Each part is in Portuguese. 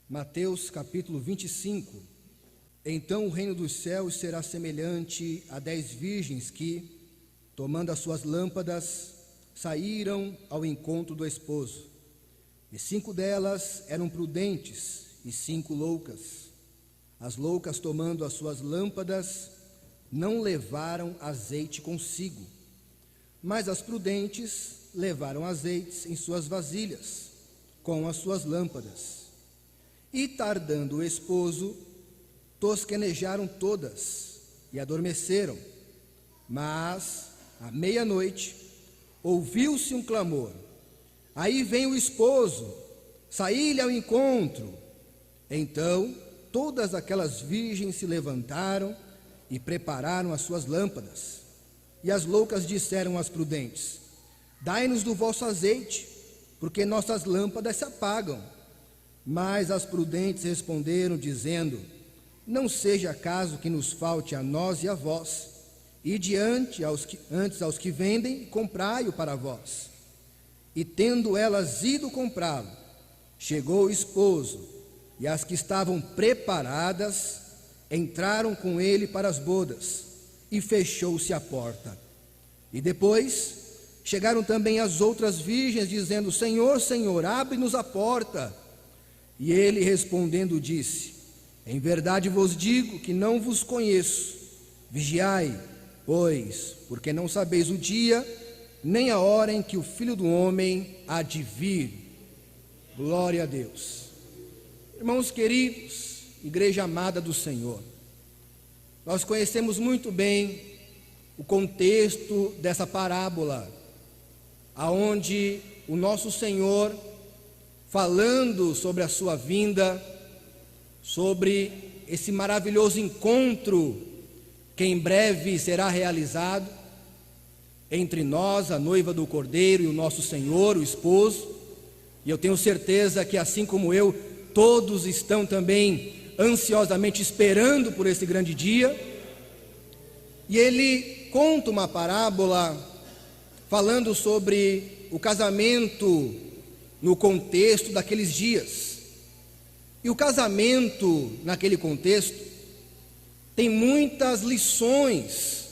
Mateus capítulo 25. Então o reino dos céus será semelhante a 10 virgens que, tomando as suas lâmpadas, saíram ao encontro do esposo. E 5 delas eram prudentes e 5 loucas. As loucas, tomando as suas lâmpadas, não levaram azeite consigo, mas as prudentes levaram azeites em suas vasilhas, com as suas lâmpadas. E tardando o esposo, tosquenejaram todas e adormeceram. Mas, à meia-noite, ouviu-se um clamor: aí vem o esposo, saí-lhe ao encontro. Então, todas aquelas virgens se levantaram e prepararam as suas lâmpadas. E as loucas disseram às prudentes: dai-nos do vosso azeite, porque nossas lâmpadas se apagam. Mas as prudentes responderam, dizendo: não seja caso que nos falte a nós e a vós, e antes aos que vendem, e comprai-o para vós. E tendo elas ido comprá-lo, chegou o esposo, e as que estavam preparadas entraram com ele para as bodas, e fechou-se a porta. E depois chegaram também as outras virgens, dizendo: Senhor, Senhor, abre-nos a porta. E ele respondendo disse: em verdade vos digo que não vos conheço. Vigiai, pois, porque não sabeis o dia, nem a hora em que o Filho do Homem há de vir. Glória a Deus. Irmãos queridos, igreja amada do Senhor, nós conhecemos muito bem o contexto dessa parábola, aonde o nosso Senhor, falando sobre a sua vinda, sobre esse maravilhoso encontro que em breve será realizado entre nós, a noiva do Cordeiro, e o nosso Senhor, o esposo. E eu tenho certeza que, assim como eu, todos estão também ansiosamente esperando por esse grande dia. E ele conta uma parábola falando sobre o casamento no contexto daqueles dias. E o casamento, naquele contexto, tem muitas lições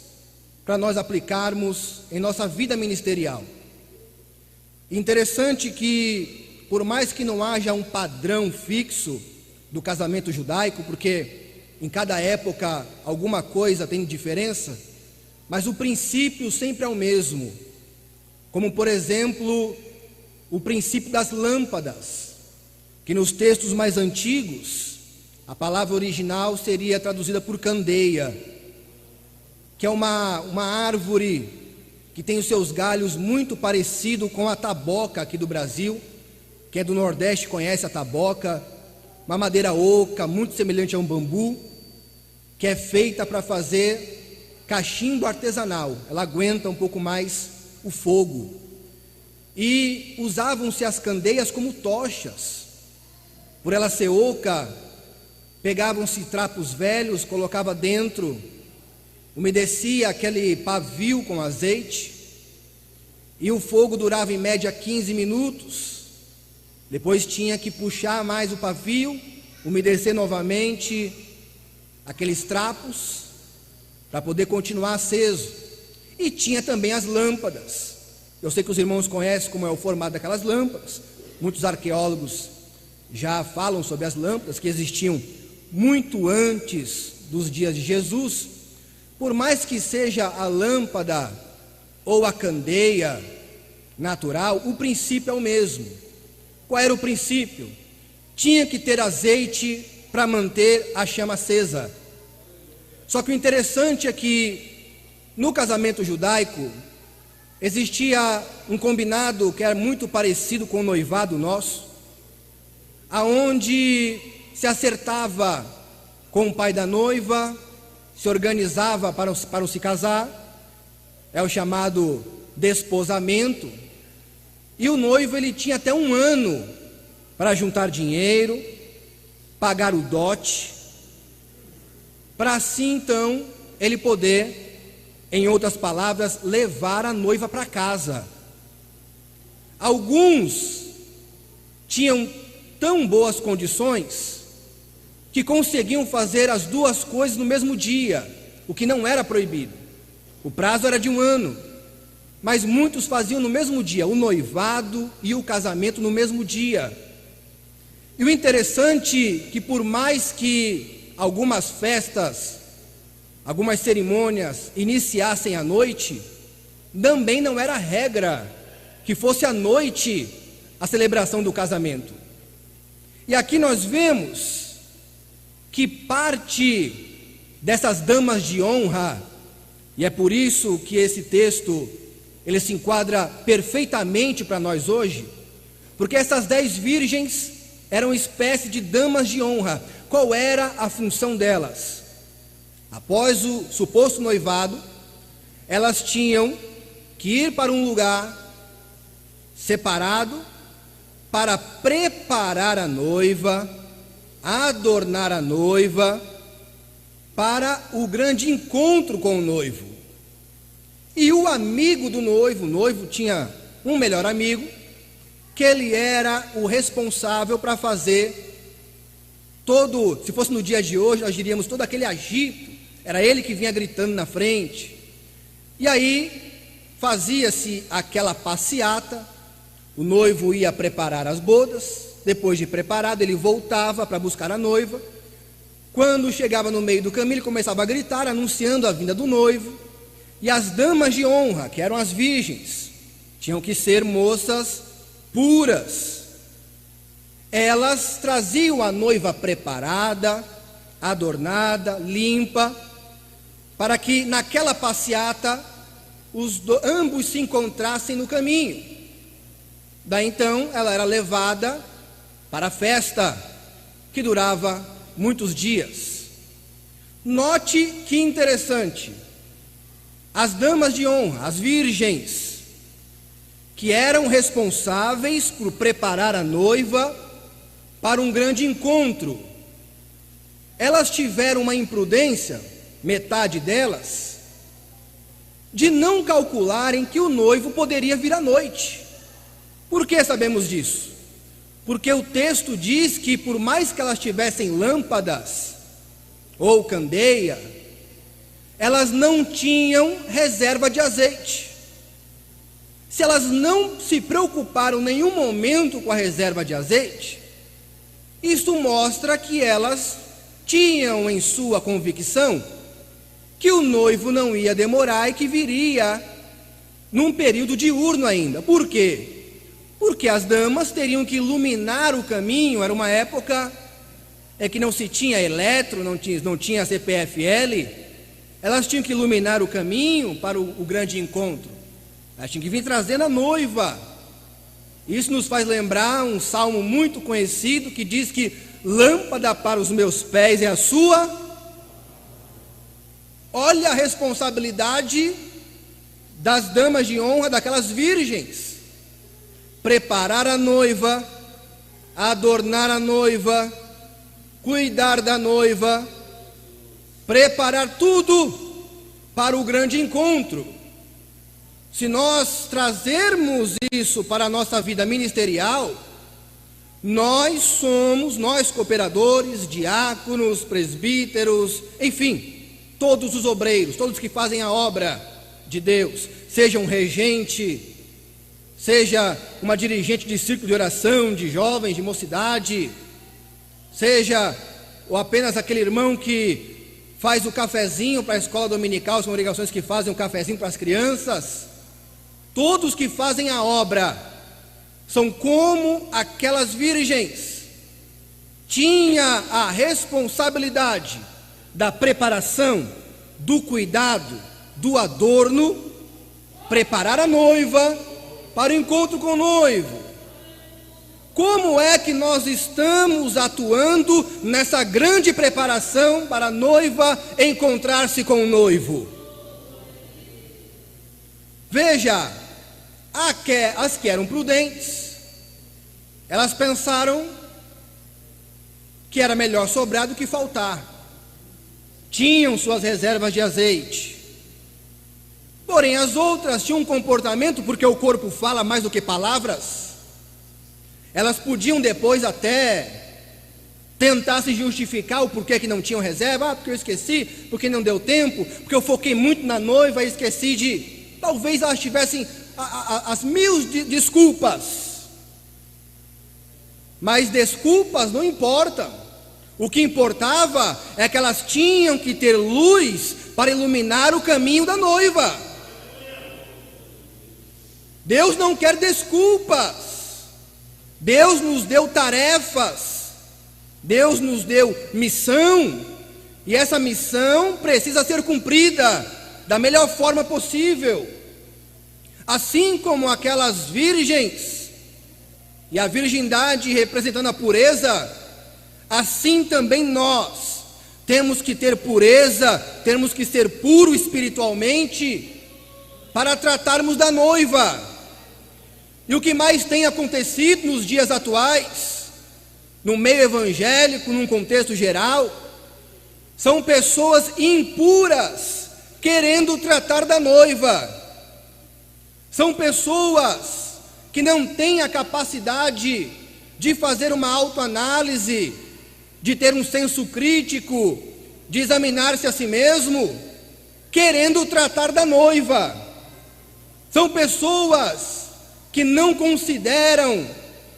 para nós aplicarmos em nossa vida ministerial. Interessante que, por mais que não haja um padrão fixo do casamento judaico, porque em cada época alguma coisa tem diferença, mas o princípio sempre é o mesmo. Como, por exemplo, o princípio das lâmpadas, que nos textos mais antigos, a palavra original seria traduzida por candeia, que é uma árvore que tem os seus galhos muito parecido com a taboca aqui do Brasil. Quem é do Nordeste conhece a taboca, uma madeira oca, muito semelhante a um bambu, que é feita para fazer cachimbo artesanal. Ela aguenta um pouco mais o fogo. E usavam-se as candeias como tochas. Por ela ser oca, pegavam-se trapos velhos, colocava dentro, umedecia aquele pavio com azeite, e o fogo durava em média 15 minutos. Depois tinha que puxar mais o pavio, umedecer novamente aqueles trapos, para poder continuar aceso. E tinha também as lâmpadas. Eu sei que os irmãos conhecem como é o formato daquelas lâmpadas. Muitos arqueólogos já falam sobre as lâmpadas, que existiam muito antes dos dias de Jesus. Por mais que seja a lâmpada ou a candeia natural, o princípio é o mesmo. Qual era o princípio? Tinha que ter azeite para manter a chama acesa. Só que o interessante é que no casamento judaico existia um combinado que era muito parecido com o noivado nosso, aonde se acertava com o pai da noiva, se organizava para se casar, é o chamado desposamento, e o noivo ele tinha até 1 ano para juntar dinheiro, pagar o dote, para assim então ele poder, em outras palavras, levar a noiva para casa. Alguns tinham tão boas condições que conseguiam fazer as duas coisas no mesmo dia, o que não era proibido. O prazo era de 1 ano, mas muitos faziam no mesmo dia, o noivado e o casamento no mesmo dia. E o interessante é que, por mais que algumas festas, algumas cerimônias iniciassem à noite, também não era regra que fosse à noite a celebração do casamento. E aqui nós vemos que parte dessas damas de honra, e é por isso que esse texto ele se enquadra perfeitamente para nós hoje, porque essas 10 virgens eram uma espécie de damas de honra. Qual era a função delas? Após o suposto noivado, elas tinham que ir para um lugar separado para preparar a noiva, adornar a noiva para o grande encontro com o noivo. E o amigo do noivo, o noivo tinha um melhor amigo, que ele era o responsável para fazer todo, se fosse no dia de hoje, nós diríamos todo aquele agito, era ele que vinha gritando na frente. E aí fazia-se aquela passeata, o noivo ia preparar as bodas, depois de preparado ele voltava para buscar a noiva. Quando chegava no meio do caminho, ele começava a gritar, anunciando a vinda do noivo. E as damas de honra, que eram as virgens, tinham que ser moças puras. Elas traziam a noiva preparada, adornada, limpa, para que naquela passeata ambos se encontrassem no caminho. Daí então ela era levada para a festa, que durava muitos dias. Note que interessante, as damas de honra, as virgens, que eram responsáveis por preparar a noiva para um grande encontro, elas tiveram uma imprudência, metade delas, de não calcularem que o noivo poderia vir à noite. Por que sabemos disso? Porque o texto diz que por mais que elas tivessem lâmpadas ou candeia, elas não tinham reserva de azeite. Se elas não se preocuparam em nenhum momento com a reserva de azeite, isso mostra que elas tinham em sua convicção que o noivo não ia demorar e que viria num período diurno ainda. Por quê? Porque as damas teriam que iluminar o caminho. Era uma época que não se tinha eletro, não tinha CPFL. Elas tinham que iluminar o caminho para o grande encontro. Elas tinham que vir trazendo a noiva. Isso nos faz lembrar um salmo muito conhecido que diz que lâmpada para os meus pés é a sua. Olha a responsabilidade das damas de honra, daquelas virgens. Preparar a noiva, adornar a noiva, cuidar da noiva, preparar tudo para o grande encontro. Se nós trazermos isso para a nossa vida ministerial, nós cooperadores, diáconos, presbíteros, enfim, todos os obreiros, todos que fazem a obra de Deus, seja um regente, seja uma dirigente de círculo de oração, de jovens, de mocidade, seja ou apenas aquele irmão que faz o cafezinho para a escola dominical, as congregações que fazem o cafezinho para as crianças, todos que fazem a obra são como aquelas virgens. Tinha a responsabilidade da preparação, do cuidado, do adorno, preparar a noiva para o encontro com o noivo. Como é que nós estamos atuando nessa grande preparação para a noiva encontrar-se com o noivo? Veja, as que eram prudentes, elas pensaram que era melhor sobrar do que faltar. Tinham suas reservas de azeite. Porém, as outras tinham um comportamento, porque o corpo fala mais do que palavras. Elas podiam depois até tentar se justificar o porquê que não tinham reserva. Porque eu esqueci, porque não deu tempo, porque eu foquei muito na noiva e esqueci de... Talvez elas tivessem as mil desculpas. Mas desculpas não importam. O que importava é que elas tinham que ter luz para iluminar o caminho da noiva. Deus não quer desculpas. Deus nos deu tarefas. Deus nos deu missão. E essa missão precisa ser cumprida da melhor forma possível. Assim como aquelas virgens, e a virgindade representando a pureza, assim também nós temos que ter pureza, temos que ser puro espiritualmente para tratarmos da noiva. E o que mais tem acontecido nos dias atuais, no meio evangélico, num contexto geral, são pessoas impuras querendo tratar da noiva. São pessoas que não têm a capacidade de fazer uma autoanálise, de ter um senso crítico, de examinar-se a si mesmo, querendo tratar da noiva. São pessoas que não consideram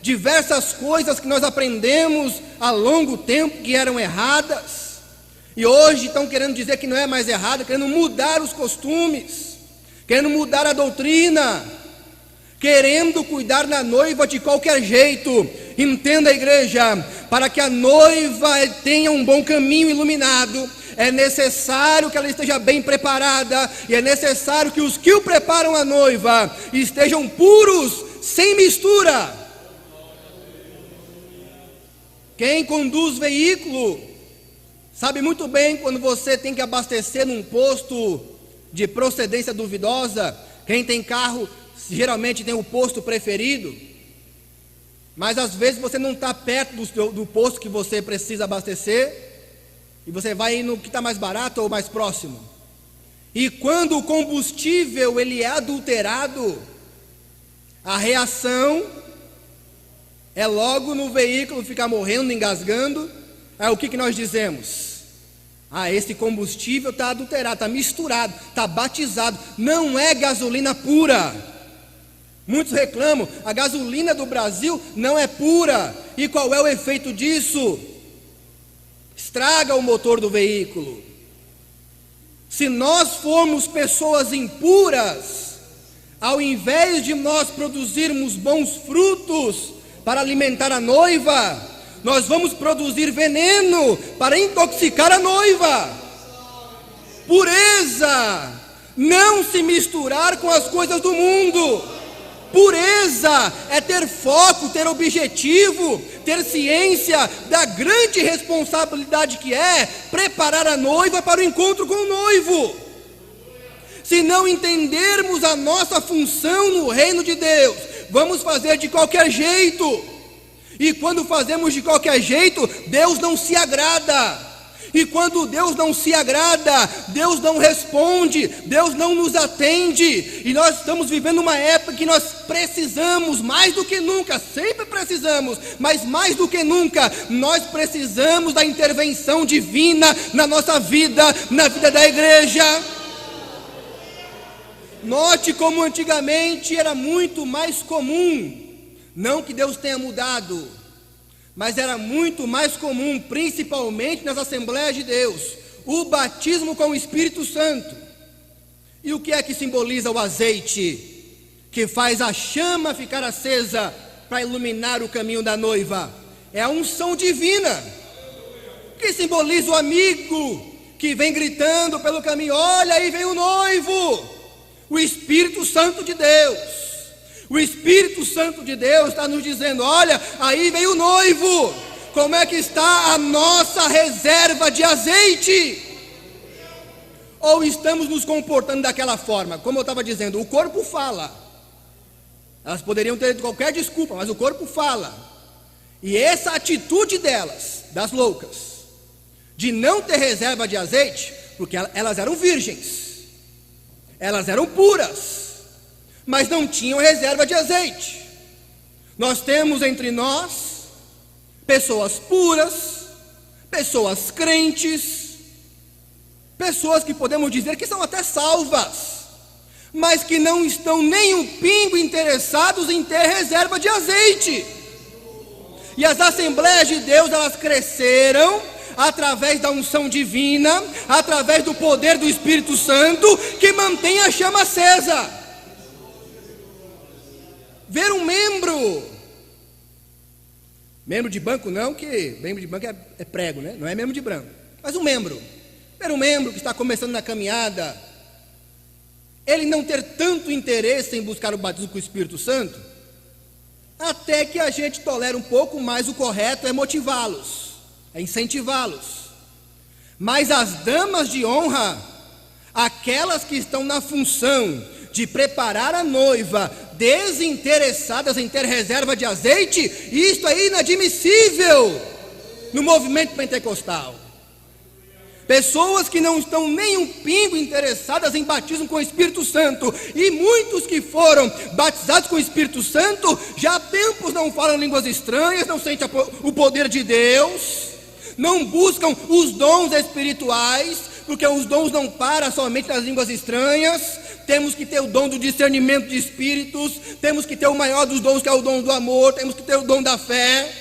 diversas coisas que nós aprendemos a longo tempo que eram erradas, e hoje estão querendo dizer que não é mais errado, querendo mudar os costumes, querendo mudar a doutrina, querendo cuidar da noiva de qualquer jeito. Entenda, igreja, para que a noiva tenha um bom caminho iluminado, é necessário que ela esteja bem preparada, e é necessário que os que o preparam a noiva estejam puros, sem mistura. Quem conduz veículo sabe muito bem quando você tem que abastecer num posto de procedência duvidosa. Quem tem carro geralmente tem o posto preferido, mas às vezes você não está perto do posto que você precisa abastecer, e você vai no que está mais barato ou mais próximo. E quando o combustível ele é adulterado, a reação é logo no veículo ficar morrendo, engasgando. Aí o que nós dizemos? Esse combustível está adulterado, está misturado, está batizado, não é gasolina pura. Muitos reclamam, a gasolina do Brasil não é pura. E qual é o efeito disso? Estraga o motor do veículo. Se nós formos pessoas impuras, ao invés de nós produzirmos bons frutos para alimentar a noiva, nós vamos produzir veneno para intoxicar a noiva. Pureza, não se misturar com as coisas do mundo. Pureza é ter foco, ter objetivo, ter ciência da grande responsabilidade que é preparar a noiva para o encontro com o noivo. Se não entendermos a nossa função no reino de Deus, vamos fazer de qualquer jeito. E quando fazemos de qualquer jeito, Deus não se agrada. E quando Deus não se agrada, Deus não responde, Deus não nos atende. E nós estamos vivendo uma época que nós precisamos, mais do que nunca, sempre precisamos, mas mais do que nunca, nós precisamos da intervenção divina na nossa vida, na vida da igreja. Note como antigamente era muito mais comum, não que Deus tenha mudado, mas era muito mais comum, principalmente nas Assembleias de Deus, o batismo com o Espírito Santo. E o que é que simboliza o azeite, que faz a chama ficar acesa para iluminar o caminho da noiva? É a unção divina, que simboliza o amigo que vem gritando pelo caminho: olha, aí vem o noivo. O Espírito Santo de Deus. O Espírito Santo de Deus está nos dizendo: olha, aí vem o noivo. Como é que está a nossa reserva de azeite? Ou estamos nos comportando daquela forma? Como eu estava dizendo, o corpo fala. Elas poderiam ter qualquer desculpa, mas o corpo fala. E essa atitude delas, das loucas, de não ter reserva de azeite, porque elas eram virgens, elas eram puras, mas não tinham reserva de azeite. Nós temos entre nós pessoas puras, pessoas crentes, pessoas que podemos dizer que são até salvas, mas que não estão nem um pingo interessados em ter reserva de azeite. E as Assembleias de Deus, elas cresceram através da unção divina, através do poder do Espírito Santo, que mantém a chama acesa. Ver um membro de banco não, que membro de banco é prego, né? Não é membro de branco, mas ver um membro que está começando na caminhada, ele não ter tanto interesse em buscar o batismo com o Espírito Santo, até que a gente tolera um pouco, mais o correto é motivá-los, é incentivá-los. Mas as damas de honra, aquelas que estão na função de preparar a noiva, desinteressadas em ter reserva de azeite, isto é inadmissível no movimento pentecostal. Pessoas que não estão nem um pingo interessadas em batismo com o Espírito Santo, e muitos que foram batizados com o Espírito Santo, já há tempos não falam línguas estranhas, não sentem o poder de Deus, não buscam os dons espirituais, porque os dons não param somente nas línguas estranhas. Temos que ter o dom do discernimento de espíritos, temos que ter o maior dos dons, que é o dom do amor, temos que ter o dom da fé,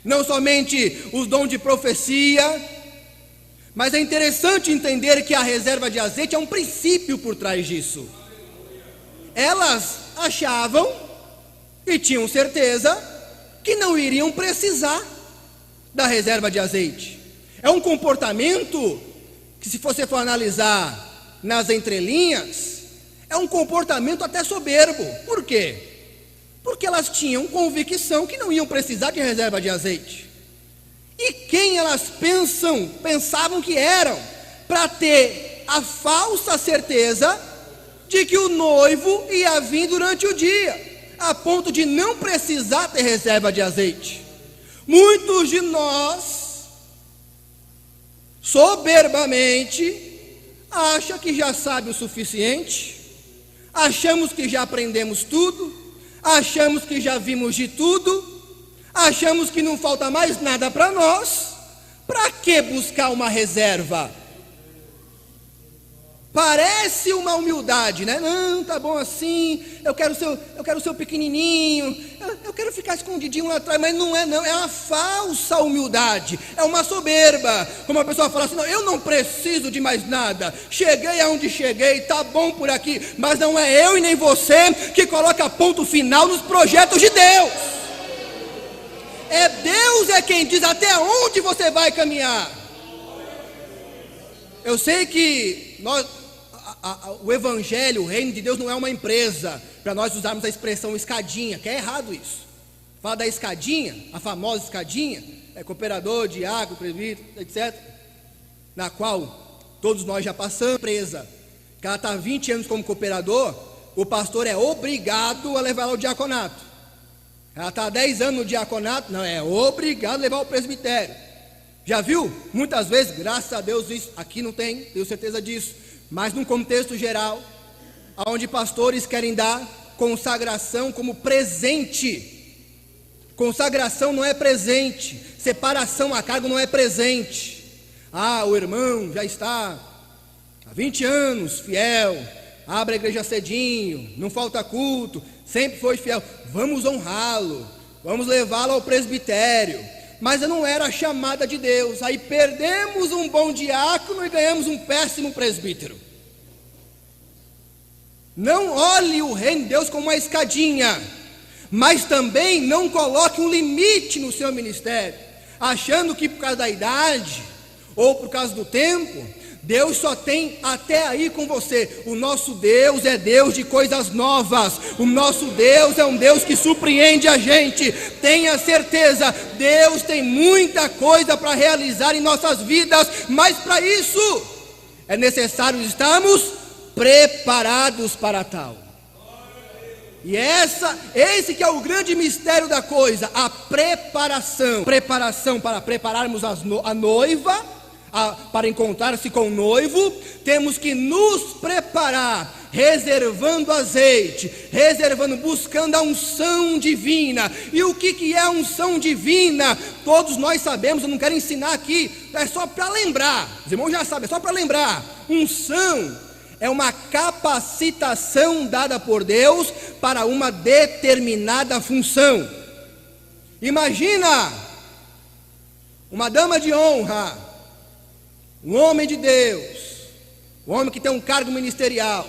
não somente os dons de profecia. Mas é interessante entender que a reserva de azeite é um princípio por trás disso. Elas achavam e tinham certeza que não iriam precisar da reserva de azeite. É um comportamento que, se você for analisar nas entrelinhas, é um comportamento até soberbo. Por quê? Porque elas tinham convicção que não iam precisar de reserva de azeite. E quem elas pensavam que eram, para ter a falsa certeza de que o noivo ia vir durante o dia, a ponto de não precisar ter reserva de azeite. Muitos de nós, soberbamente, acham que já sabe o suficiente, achamos que já aprendemos tudo, achamos que já vimos de tudo, achamos que não falta mais nada para nós. Para que buscar uma reserva? Parece uma humildade, né? Não, tá bom assim, eu quero ser pequenininho, eu quero ficar escondidinho lá atrás, mas não, é uma falsa humildade, é uma soberba. Como a pessoa fala assim, não, eu não preciso de mais nada, cheguei aonde cheguei, tá bom por aqui, mas não é eu e nem você que coloca ponto final nos projetos de Deus. Deus é quem diz até onde você vai caminhar. Eu sei que o Evangelho, o reino de Deus não é uma empresa, para nós usarmos a expressão escadinha, que é errado isso. Fala da escadinha, a famosa escadinha, cooperador, diácono, presbítero, etc., na qual todos nós já passamos. Empresa, que ela está há 20 anos como cooperador, o pastor é obrigado a levar ela ao diaconato. Ela está há 10 anos no diaconato, não, é obrigado a levar ao presbitério. Já viu? Muitas vezes, graças a Deus, isso aqui não tem, tenho certeza disso, mas num contexto geral, onde pastores querem dar consagração como presente. Consagração não é presente, separação a cargo não é presente. O irmão já está há 20 anos fiel, abre a igreja cedinho, não falta culto, sempre foi fiel, vamos honrá-lo, vamos levá-lo ao presbitério. Mas não era a chamada de Deus. Aí perdemos um bom diácono e ganhamos um péssimo presbítero. Não olhe o reino de Deus como uma escadinha, mas também não coloque um limite no seu ministério, achando que por causa da idade ou por causa do tempo, Deus só tem até aí com você. O nosso Deus é Deus de coisas novas. O nosso Deus é um Deus que surpreende a gente. Tenha certeza, Deus tem muita coisa para realizar em nossas vidas, mas para isso é necessário estarmos preparados para tal. E esse que é o grande mistério da coisa, a preparação. Preparação para prepararmos a noiva, para encontrar-se com o noivo. Temos que nos preparar, reservando azeite, buscando a unção divina. E o que é a unção divina? Todos nós sabemos, eu não quero ensinar aqui, é só para lembrar, os irmãos já sabem, é só para lembrar. Unção é uma capacitação dada por Deus para uma determinada função. Imagina uma dama de honra, um homem de Deus, um homem que tem um cargo ministerial,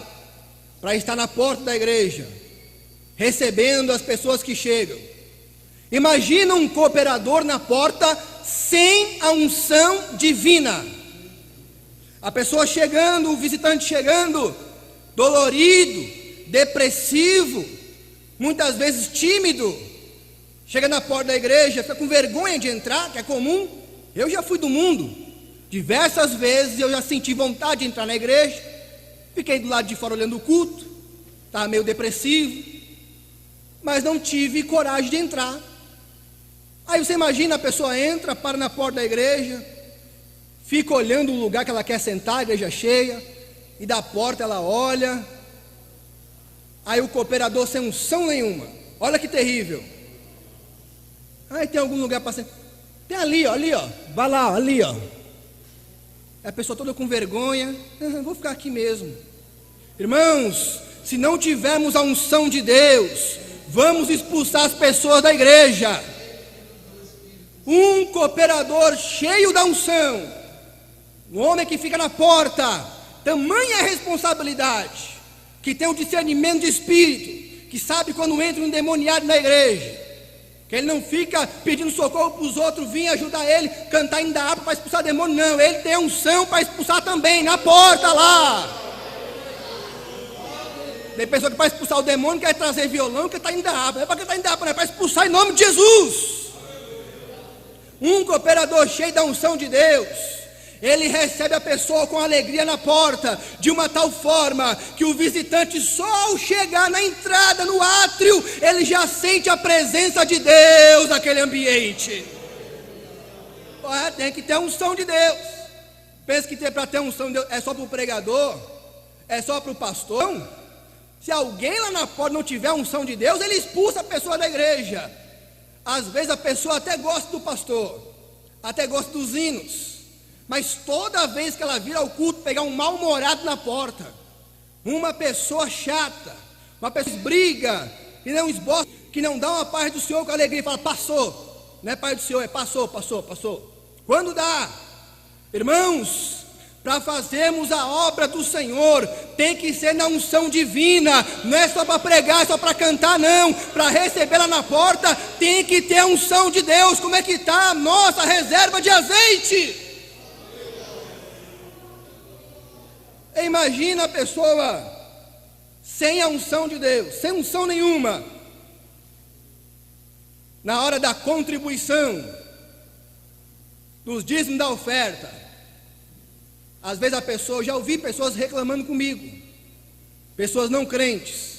para estar na porta da igreja, recebendo as pessoas que chegam. Imagina um cooperador na porta sem a unção divina. A pessoa chegando, o visitante chegando, dolorido, depressivo, muitas vezes tímido, chega na porta da igreja, fica com vergonha de entrar, que é comum. Eu já fui do mundo, diversas vezes eu já senti vontade de entrar na igreja, fiquei do lado de fora olhando o culto, estava meio depressivo, mas não tive coragem de entrar. Aí você imagina, a pessoa entra, para na porta da igreja, fica olhando o lugar que ela quer sentar, a igreja cheia, e da porta ela olha, aí o cooperador sem unção nenhuma, olha que terrível. Aí tem algum lugar para sentar? Tem ali ó, vai lá, ali ó. A pessoa toda com vergonha, vou ficar aqui mesmo. Irmãos, se não tivermos a unção de Deus, vamos expulsar as pessoas da igreja. Um cooperador cheio da unção, um homem que fica na porta, tamanha responsabilidade, que tem um discernimento de espírito, que sabe quando entra um endemoniado na igreja, que ele não fica pedindo socorro para os outros virem ajudar ele, cantar ainda harpa para expulsar demônio, não, ele tem unção para expulsar também, na porta lá. Tem pessoa que para expulsar o demônio quer trazer violão, quer estar ainda harpa, não é para cantar ainda harpa, não é para expulsar em nome de Jesus. Um cooperador cheio da unção de Deus, ele recebe a pessoa com alegria na porta, de uma tal forma que o visitante só ao chegar na entrada, no átrio, ele já sente a presença de Deus naquele ambiente. Tem que ter a unção de Deus. Pensa que para ter a unção de Deus é só para o pregador? É só para o pastor? Se alguém lá na porta não tiver a unção de Deus, ele expulsa a pessoa da igreja. Às vezes a pessoa até gosta do pastor, até gosta dos hinos, mas toda vez que ela vir ao culto, pegar um mal-humorado na porta, uma pessoa chata, uma pessoa que briga, que não esboça, que não dá uma paz do Senhor com alegria, fala, passou, não é paz do Senhor, é passou. Quando dá, irmãos, para fazermos a obra do Senhor, tem que ser na unção divina, não é só para pregar, é só para cantar, não. Para receber lá na porta, tem que ter a unção de Deus. Como é que está a nossa reserva de azeite? Imagina a pessoa sem a unção de Deus, sem unção nenhuma, na hora da contribuição, dos dízimos da oferta. Às vezes a pessoa, já ouvi pessoas reclamando comigo, pessoas não crentes,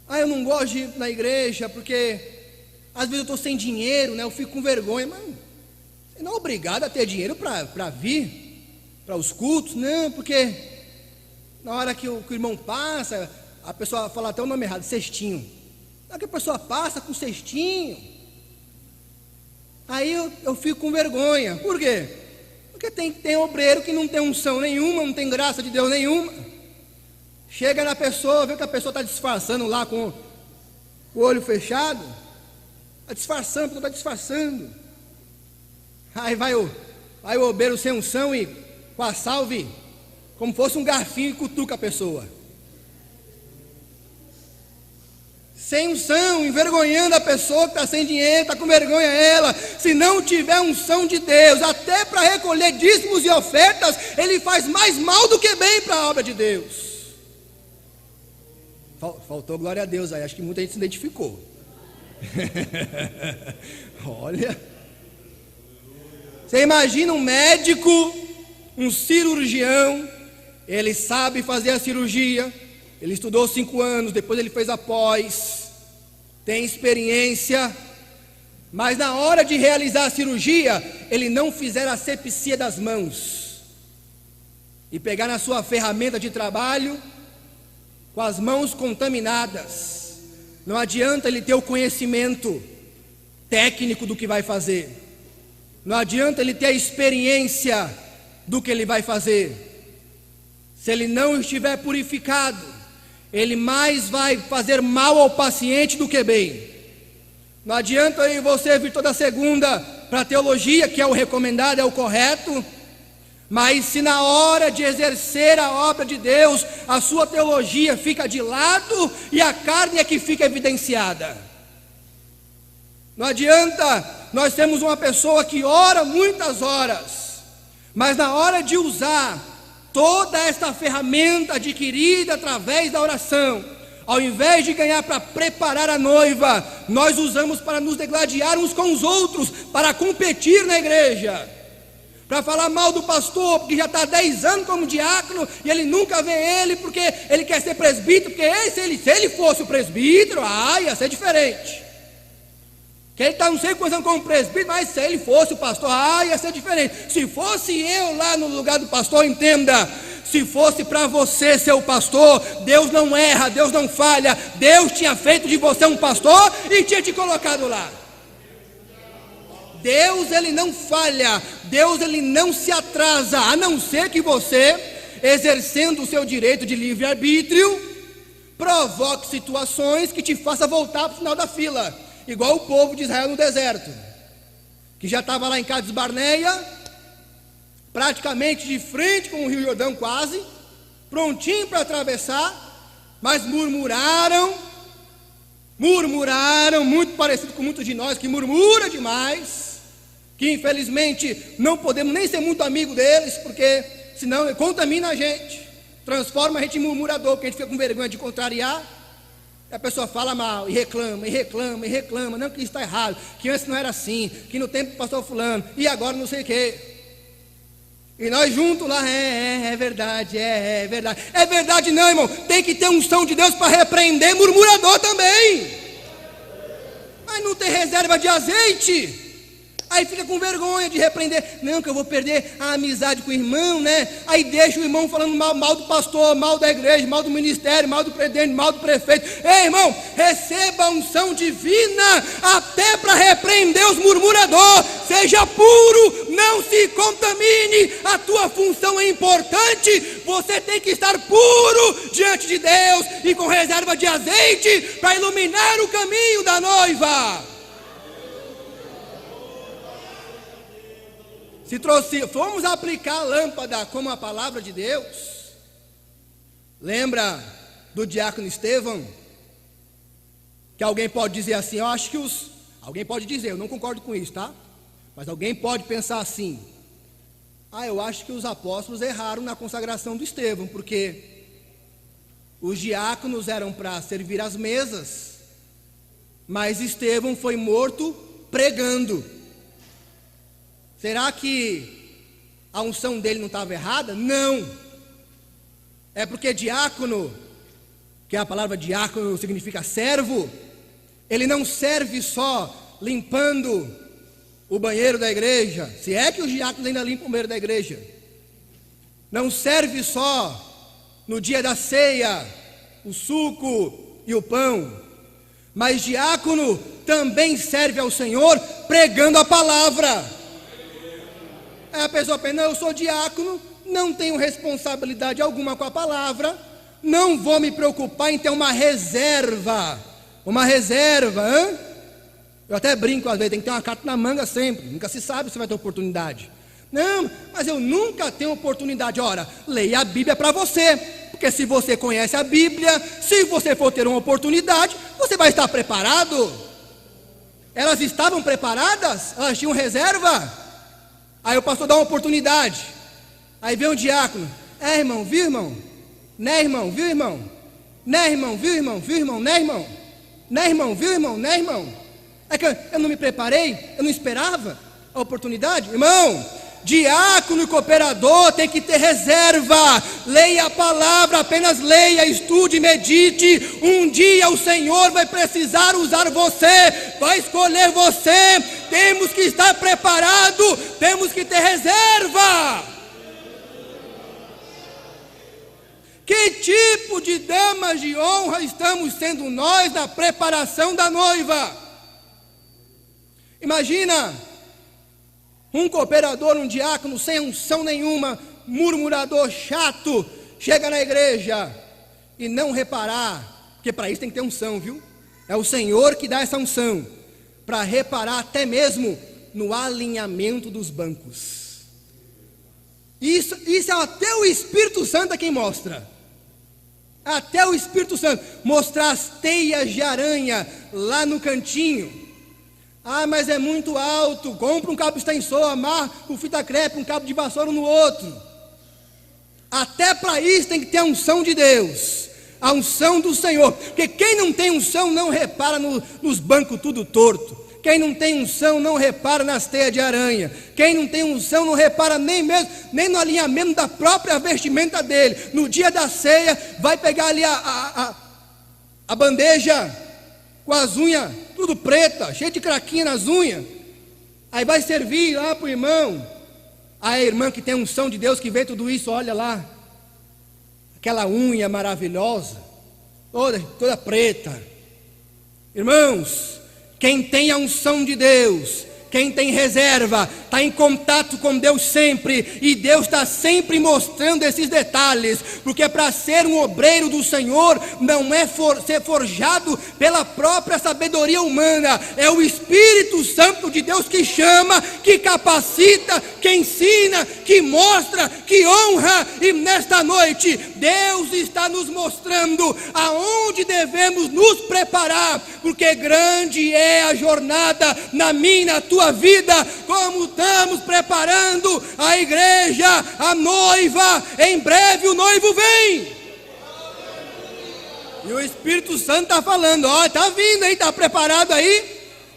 eu não gosto de ir na igreja, porque às vezes eu estou sem dinheiro, eu fico com vergonha. Mas você não é obrigado a ter dinheiro para vir para os cultos, não, porque na hora que o irmão passa, a pessoa fala até o nome errado, cestinho, na hora que a pessoa passa com cestinho, aí eu fico com vergonha. Por quê? Porque tem obreiro que não tem unção nenhuma, não tem graça de Deus nenhuma. Chega na pessoa, vê que a pessoa está disfarçando lá com o olho fechado, está disfarçando. Aí vai o obreiro sem unção e com a salve, como fosse um garfinho, e cutuca a pessoa. Sem unção, envergonhando a pessoa que está sem dinheiro, está com vergonha ela. Se não tiver unção de Deus, até para recolher dízimos e ofertas, ele faz mais mal do que bem para a obra de Deus. Faltou glória a Deus aí, acho que muita gente se identificou. Olha, você imagina um médico, um cirurgião, ele sabe fazer a cirurgia, ele estudou 5 anos, depois ele fez a pós, tem experiência, mas na hora de realizar a cirurgia, ele não fizer a asepsia das mãos, e pegar na sua ferramenta de trabalho, com as mãos contaminadas. Não adianta ele ter o conhecimento técnico do que vai fazer. Não adianta ele ter a experiência do que ele vai fazer. Se ele não estiver purificado, ele mais vai fazer mal ao paciente do que bem. Não adianta eu e você vir toda segunda para a teologia, que é o recomendado, é o correto, mas se na hora de exercer a obra de Deus, a sua teologia fica de lado e a carne é que fica evidenciada. Não adianta nós temos uma pessoa que ora muitas horas, mas na hora de usar toda esta ferramenta adquirida através da oração, ao invés de ganhar para preparar a noiva, nós usamos para nos degladiar uns com os outros, para competir na igreja, para falar mal do pastor, porque já está há 10 anos como diácono, e ele nunca vê ele, porque ele quer ser presbítero, porque se ele fosse o presbítero, ia ser diferente. Que ele está não sei quantos anos como presbítero, mas se ele fosse o pastor, ia ser diferente. Se fosse eu lá no lugar do pastor, entenda, se fosse para você ser o pastor, Deus não erra, Deus não falha, Deus tinha feito de você um pastor e tinha te colocado lá. Deus, ele não falha, Deus, ele não se atrasa, a não ser que você, exercendo o seu direito de livre-arbítrio, provoque situações que te façam voltar para o final da fila, igual o povo de Israel no deserto, que já estava lá em Cades Barneia, praticamente de frente com o Rio Jordão quase, prontinho para atravessar, mas murmuraram, muito parecido com muitos de nós, que murmura demais, que infelizmente não podemos nem ser muito amigo deles, porque senão contamina a gente, transforma a gente em murmurador, porque a gente fica com vergonha de contrariar, e a pessoa fala mal, e reclama, não, que isso está errado, que antes não era assim, que no tempo do pastor fulano, e agora não sei o quê. E nós juntos lá, é verdade, é verdade. É verdade não, irmão, tem que ter unção de Deus para repreender murmurador também. Mas não tem reserva de azeite, aí fica com vergonha de repreender. Não, que eu vou perder a amizade com o irmão, né? Aí deixa o irmão falando mal do pastor, mal da igreja, mal do ministério, mal do presidente, mal do prefeito. Ei, irmão, receba a unção divina até para repreender os murmuradores. Seja puro, não se contamine, a tua função é importante, você tem que estar puro diante de Deus e com reserva de azeite para iluminar o caminho da noiva. Se formos aplicar a lâmpada como a palavra de Deus, lembra do diácono Estevão? Que alguém pode dizer assim, eu acho que alguém pode dizer, eu não concordo com isso, tá? Mas alguém pode pensar assim, eu acho que os apóstolos erraram na consagração do Estevão, porque os diáconos eram para servir as mesas, mas Estevão foi morto pregando. Será que a unção dele não estava errada? Não. É porque diácono, que a palavra diácono significa servo, ele não serve só limpando o banheiro da igreja, se é que os diáconos ainda limpam o banheiro da igreja. Não serve só no dia da ceia, o suco e o pão, mas diácono também serve ao Senhor pregando a palavra. Aí a pessoa pensa, não, eu sou diácono, não tenho responsabilidade alguma com a palavra, não vou me preocupar em ter uma reserva, hein? Eu até brinco às vezes, tem que ter uma carta na manga sempre, nunca se sabe se vai ter oportunidade. Não, mas eu nunca tenho oportunidade. Ora, leia a Bíblia para você, porque se você conhece a Bíblia, se você for ter uma oportunidade, você vai estar preparado. Elas estavam preparadas? Elas tinham reserva? Aí o pastor dá uma oportunidade, aí vem um diácono, irmão, viu irmão? Né irmão, viu irmão? Né irmão, viu irmão? Viu irmão? Né irmão? Né irmão, viu irmão? Né irmão? É que eu não me preparei, eu não esperava a oportunidade. Irmão, diácono e cooperador tem que ter reserva, leia a palavra, apenas leia, estude, medite. Um dia o Senhor vai precisar usar você, vai escolher você, temos que estar preparados, temos que ter reserva. Que tipo de damas de honra estamos sendo nós na preparação da noiva? Imagina um cooperador, um diácono sem unção nenhuma, murmurador, chato, chega na igreja e não reparar, porque para isso tem que ter unção, viu? É o Senhor que dá essa unção, para reparar até mesmo no alinhamento dos bancos. Isso é até o Espírito Santo quem mostra. Até o Espírito Santo mostrar as teias de aranha lá no cantinho. Ah, mas é muito alto, compra um cabo extensor, amarra com fita crepe, um cabo de vassoura no outro. Até para isso tem que ter a unção de Deus, a unção do Senhor, porque quem não tem unção não repara nos bancos tudo torto. Quem não tem unção não repara nas teias de aranha. Quem não tem unção não repara nem no alinhamento da própria vestimenta dele. No dia da ceia, vai pegar ali a bandeja com as unhas tudo preta, cheio de craquinha nas unhas. Aí vai servir lá para o irmão. Aí a irmã que tem unção de Deus, que vê tudo isso, olha lá. Aquela unha maravilhosa, toda preta. Irmãos, quem tem a unção de Deus, quem tem reserva, está em contato com Deus sempre, e Deus está sempre mostrando esses detalhes, porque para ser um obreiro do Senhor, não é ser forjado pela própria sabedoria humana, é o Espírito Santo de Deus que chama, que capacita, que ensina, que mostra, que honra, e nesta noite, Deus está nos mostrando aonde devemos nos preparar, porque grande é a jornada na minha e na tua vida, como estamos preparando a igreja, a noiva. Em breve o noivo vem, e o Espírito Santo está falando, ó, está vindo aí, está preparado aí,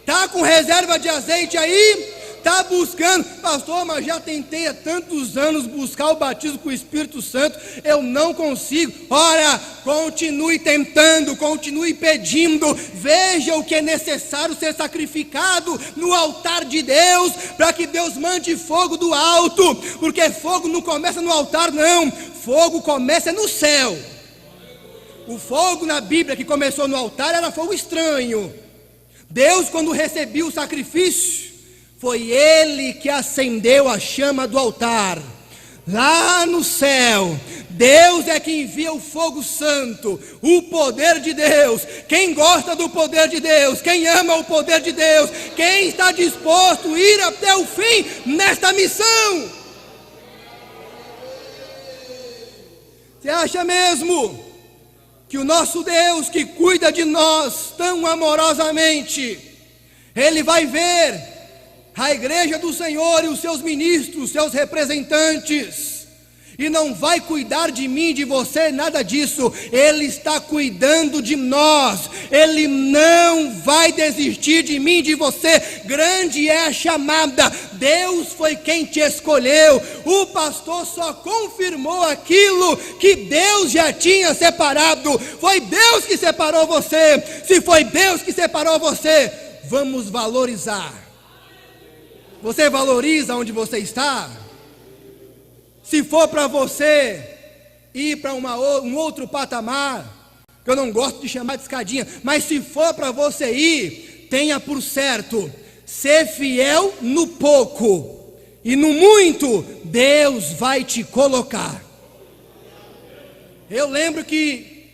está com reserva de azeite aí, está buscando. Pastor, mas já tentei há tantos anos buscar o batismo com o Espírito Santo, eu não consigo. Ora, continue tentando, continue pedindo, veja o que é necessário ser sacrificado no altar de Deus, para que Deus mande fogo do alto, porque fogo não começa no altar não, fogo começa no céu. O fogo na Bíblia que começou no altar era fogo estranho. Deus, quando recebia o sacrifício, foi Ele que acendeu a chama do altar. Lá no céu, Deus é que envia o fogo santo, o poder de Deus. Quem gosta do poder de Deus, quem ama o poder de Deus, quem está disposto a ir até o fim nesta missão? Você acha mesmo que o nosso Deus, que cuida de nós tão amorosamente, Ele vai ver a igreja do Senhor e os seus ministros, seus representantes, e não vai cuidar de mim, de você, nada disso? Ele está cuidando de nós, Ele não vai desistir de mim, de você. Grande é a chamada, Deus foi quem te escolheu. O pastor só confirmou aquilo que Deus já tinha separado. Foi Deus que separou você. Se foi Deus que separou você, vamos valorizar. Você valoriza onde você está? Se for para você ir para um outro patamar, que eu não gosto de chamar de escadinha, mas se for para você ir, tenha por certo, ser fiel no pouco, e no muito, Deus vai te colocar. Eu lembro que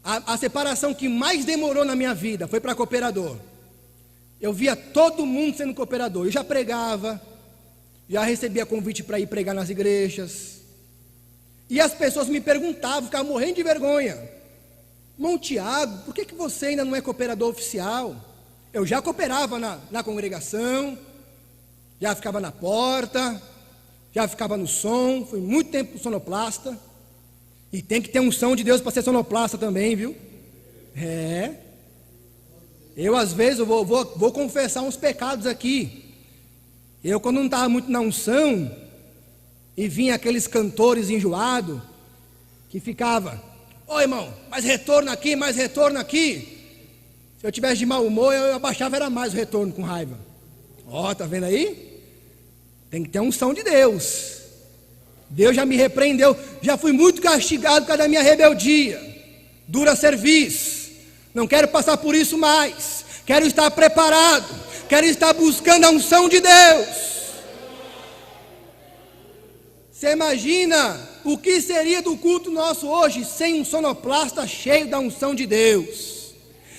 a separação que mais demorou na minha vida foi para cooperador. Eu via todo mundo sendo cooperador. Eu já pregava, já recebia convite para ir pregar nas igrejas. E as pessoas me perguntavam, ficavam morrendo de vergonha. Irmão Tiago, por que você ainda não é cooperador oficial? Eu já cooperava na congregação, já ficava na porta, já ficava no som, fui muito tempo sonoplasta. E tem que ter unção de Deus para ser sonoplasta também, viu? Eu às vezes vou confessar uns pecados aqui. Eu, quando não estava muito na unção, e vinha aqueles cantores enjoados, que ficava, ô irmão, mais retorno aqui, mais retorno aqui. Se eu tivesse de mau humor, eu abaixava era mais o retorno com raiva. Ó, tá vendo aí? Tem que ter unção de Deus. Deus já me repreendeu, já fui muito castigado por causa da minha rebeldia, dura serviço, não quero passar por isso mais, quero estar preparado, quero estar buscando a unção de Deus. Você imagina o que seria do culto nosso hoje sem um sonoplasta cheio da unção de Deus,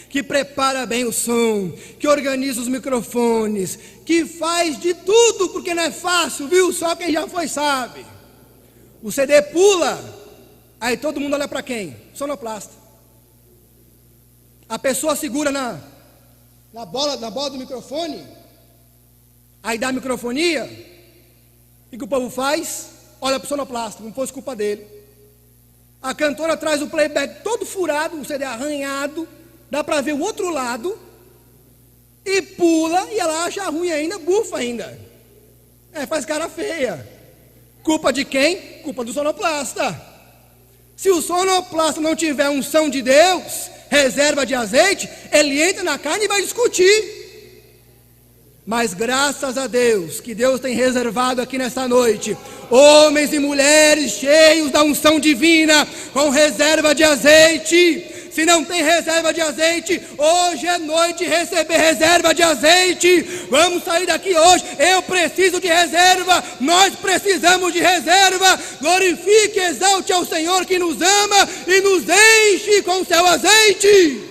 que prepara bem o som, que organiza os microfones, que faz de tudo, porque não é fácil, viu? Só quem já foi sabe. O CD pula, aí todo mundo olha para quem? Sonoplasta. A pessoa segura na bola do microfone, aí dá a microfonia, e o que o povo faz? Olha para o sonoplasta, como fosse culpa dele. A cantora traz o playback todo furado, o CD arranhado, dá para ver o outro lado, e pula, e ela acha ruim ainda, bufa ainda. Faz cara feia. Culpa de quem? Culpa do sonoplasta. Se o sonoplasta não tiver unção de Deus, reserva de azeite, ele entra na carne e vai discutir. Mas graças a Deus, que Deus tem reservado aqui nessa noite, homens e mulheres cheios da unção divina, com reserva de azeite. Se não tem reserva de azeite, hoje é noite de receber reserva de azeite. Vamos sair daqui hoje, eu preciso de reserva, nós precisamos de reserva. Glorifique, exalte ao Senhor que nos ama e nos enche com seu azeite.